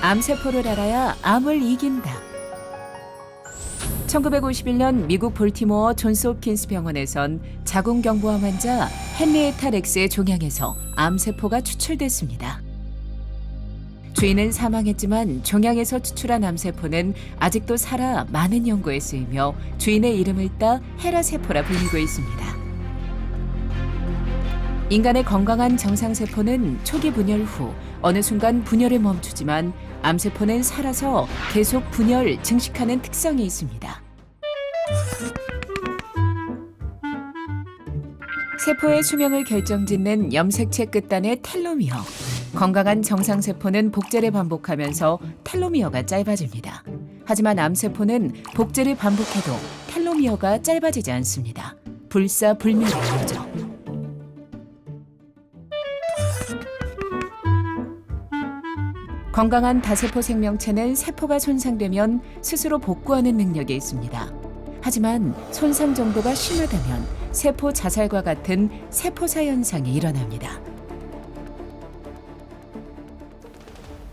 암세포를 알아야 암을 이긴다. 1951년 미국 볼티모어 존스 홉킨스 병원에선 자궁경부암 환자 헨리에타 렉스의 종양에서 암세포가 추출됐습니다. 주인은 사망했지만 종양에서 추출한 암세포는 아직도 살아 많은 연구에 쓰이며 주인의 이름을 따 헤라세포라 불리고 있습니다. 인간의 건강한 정상세포는 초기 분열 후 어느 순간 분열을 멈추지만 암세포는 살아서 계속 분열, 증식하는 특성이 있습니다. 세포의 수명을 결정짓는 염색체 끝단의 텔로미어. 건강한 정상세포는 복제를 반복하면서 텔로미어가 짧아집니다. 하지만 암세포는 복제를 반복해도 텔로미어가 짧아지지 않습니다. 불사불멸의 거죠. 건강한 다세포 생명체는 세포가 손상되면 스스로 복구하는 능력이 있습니다. 하지만 손상 정도가 심하다면 세포 자살과 같은 세포사 현상이 일어납니다.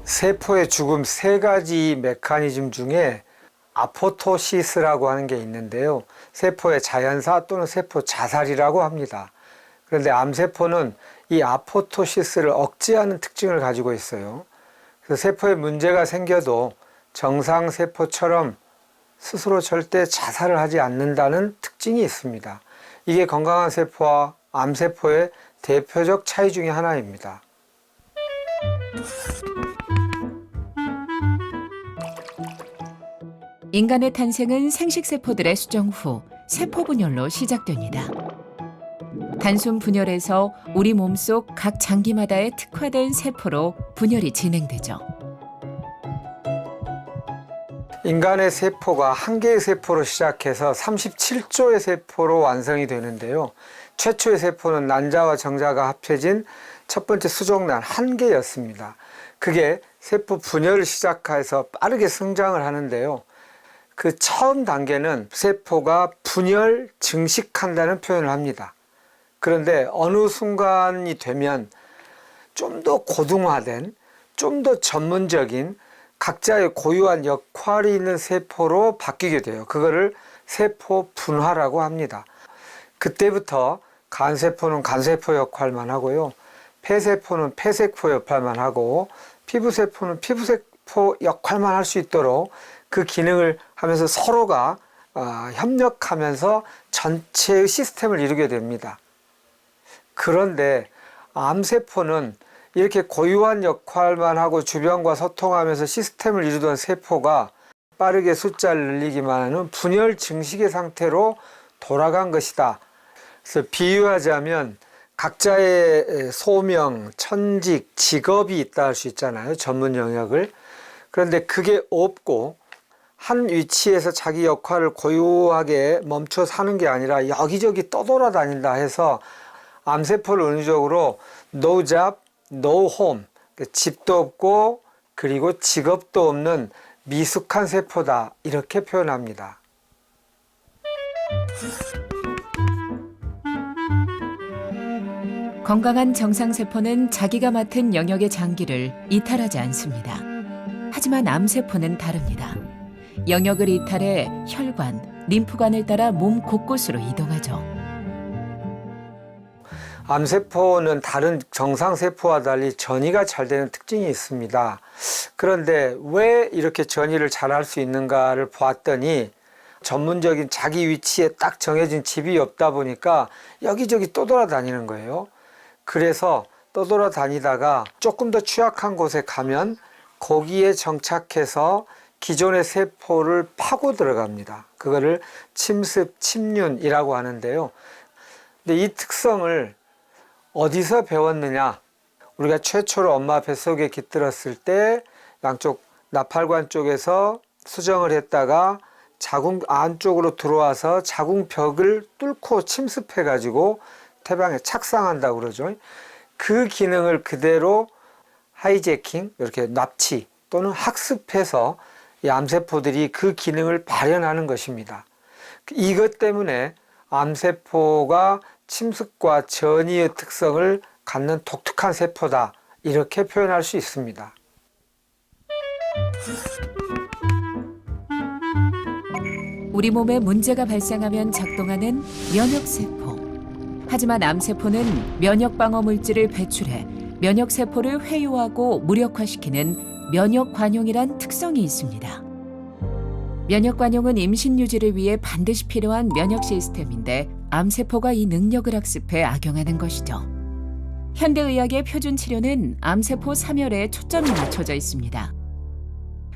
세포의 죽음 세 가지 메커니즘 중에 아포토시스라고 하는 게 있는데요. 세포의 자연사 또는 세포 자살이라고 합니다. 그런데 암세포는 이 아포토시스를 억제하는 특징을 가지고 있어요. 그래서 세포에 문제가 생겨도 정상세포처럼 스스로 절대 자살을 하지 않는다는 특징이 있습니다. 이게 건강한 세포와 암세포의 대표적 차이 중에 하나입니다. 인간의 탄생은 생식세포들의 수정 후 세포분열로 시작됩니다. 단순 분열에서 우리 몸속 각 장기마다의 특화된 세포로 분열이 진행되죠. 인간의 세포가 한 개의 세포로 시작해서 37조의 세포로 완성이 되는데요. 최초의 세포는 난자와 정자가 합해진 첫 번째 수종난 한 개였습니다. 그게 세포 분열을 시작해서 빠르게 성장을 하는데요. 그 처음 단계는 세포가 분열, 증식한다는 표현을 합니다. 그런데 어느 순간이 되면 좀 더 고등화된, 좀 더 전문적인 각자의 고유한 역할이 있는 세포로 바뀌게 돼요. 그거를 세포 분화라고 합니다. 그때부터 간세포는 간세포 역할만 하고요. 폐세포는 폐세포 역할만 하고 피부세포는 피부세포 역할만 할 수 있도록 그 기능을 하면서 서로가 협력하면서 전체의 시스템을 이루게 됩니다. 그런데 암세포는 이렇게 고유한 역할만 하고 주변과 소통하면서 시스템을 이루던 세포가 빠르게 숫자를 늘리기만 하는 분열 증식의 상태로 돌아간 것이다. 그래서 비유하자면 각자의 소명, 천직, 직업이 있다 할 수 있잖아요. 전문 영역을. 그런데 그게 없고 한 위치에서 자기 역할을 고유하게 멈춰 사는 게 아니라 여기저기 떠돌아다닌다 해서 암세포를 은유적으로 no job, no home, 집도 없고 그리고 직업도 없는 미숙한 세포다 이렇게 표현합니다. 건강한 정상세포는 자기가 맡은 영역의 장기를 이탈하지 않습니다. 하지만 암세포는 다릅니다. 영역을 이탈해 혈관, 림프관을 따라 몸 곳곳으로 이동하죠. 암세포는 다른 정상세포와 달리 전이가 잘 되는 특징이 있습니다. 그런데 왜 이렇게 전이를 잘 할 수 있는가를 보았더니 전문적인 자기 위치에 딱 정해진 집이 없다 보니까 여기저기 떠돌아다니는 거예요. 그래서 떠돌아다니다가 조금 더 취약한 곳에 가면 거기에 정착해서 기존의 세포를 파고 들어갑니다. 그거를 침습, 침륜이라고 하는데요. 근데 이 특성을 어디서 배웠느냐? 우리가 최초로 엄마 뱃속에 깃들었을 때 양쪽 나팔관 쪽에서 수정을 했다가 자궁 안쪽으로 들어와서 자궁벽을 뚫고 침습해 가지고 태방에 착상한다고 그러죠. 그 기능을 그대로 하이제킹, 이렇게 납치 또는 학습해서 이 암세포들이 그 기능을 발현하는 것입니다. 이것 때문에 암세포가 침습과 전이의 특성을 갖는 독특한 세포다 이렇게 표현할 수 있습니다. 우리 몸에 문제가 발생하면 작동하는 면역세포. 하지만 암세포는 면역방어 물질을 배출해 면역세포를 회유하고 무력화시키는 면역관용이란 특성이 있습니다. 면역관용은 임신 유지를 위해 반드시 필요한 면역 시스템인데 암세포가 이 능력을 학습해 악용하는 것이죠. 현대의학의 표준 치료는 암세포 사멸에 초점이 맞춰져 있습니다.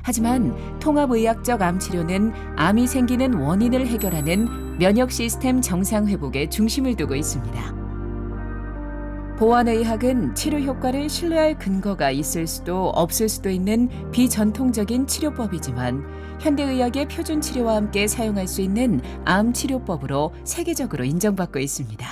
하지만 통합의학적 암치료는 암이 생기는 원인을 해결하는 면역 시스템 정상 회복에 중심을 두고 있습니다. 보완의학은 치료 효과를 신뢰할 근거가 있을 수도 없을 수도 있는 비전통적인 치료법이지만 현대의학의 표준 치료와 함께 사용할 수 있는 암 치료법으로 세계적으로 인정받고 있습니다.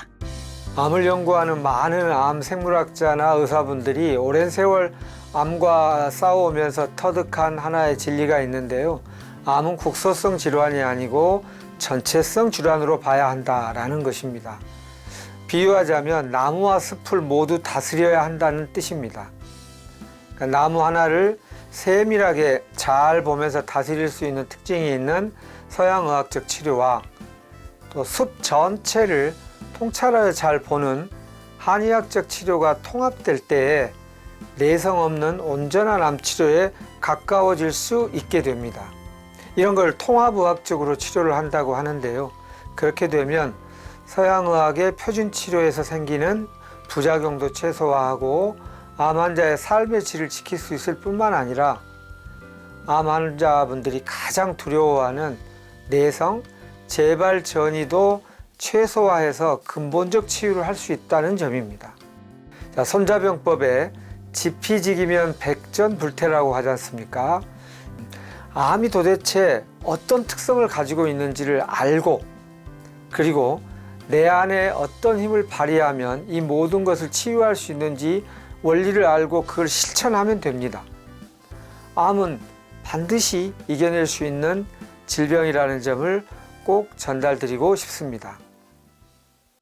암을 연구하는 많은 암 생물학자나 의사분들이 오랜 세월 암과 싸워오면서 터득한 하나의 진리가 있는데요. 암은 국소성 질환이 아니고 전체성 질환으로 봐야 한다라는 것입니다. 비유하자면 나무와 숲을 모두 다스려야 한다는 뜻입니다. 그러니까 나무 하나를 세밀하게 잘 보면서 다스릴 수 있는 특징이 있는 서양의학적 치료와 또 숲 전체를 통찰하여 잘 보는 한의학적 치료가 통합될 때에 내성 없는 온전한 암 치료에 가까워질 수 있게 됩니다. 이런 걸 통합의학적으로 치료를 한다고 하는데요. 그렇게 되면 서양의학의 표준 치료에서 생기는 부작용도 최소화하고 암 환자의 삶의 질을 지킬 수 있을 뿐만 아니라 암 환자분들이 가장 두려워하는 내성, 재발 전이도 최소화해서 근본적 치유를 할 수 있다는 점입니다. 자, 손자병법에 지피지기면 백전불태라고 하지 않습니까? 암이 도대체 어떤 특성을 가지고 있는지를 알고 그리고 내 안에 어떤 힘을 발휘하면 이 모든 것을 치유할 수 있는지 원리를 알고 그걸 실천하면 됩니다. 암은 반드시 이겨낼 수 있는 질병이라는 점을 꼭 전달드리고 싶습니다.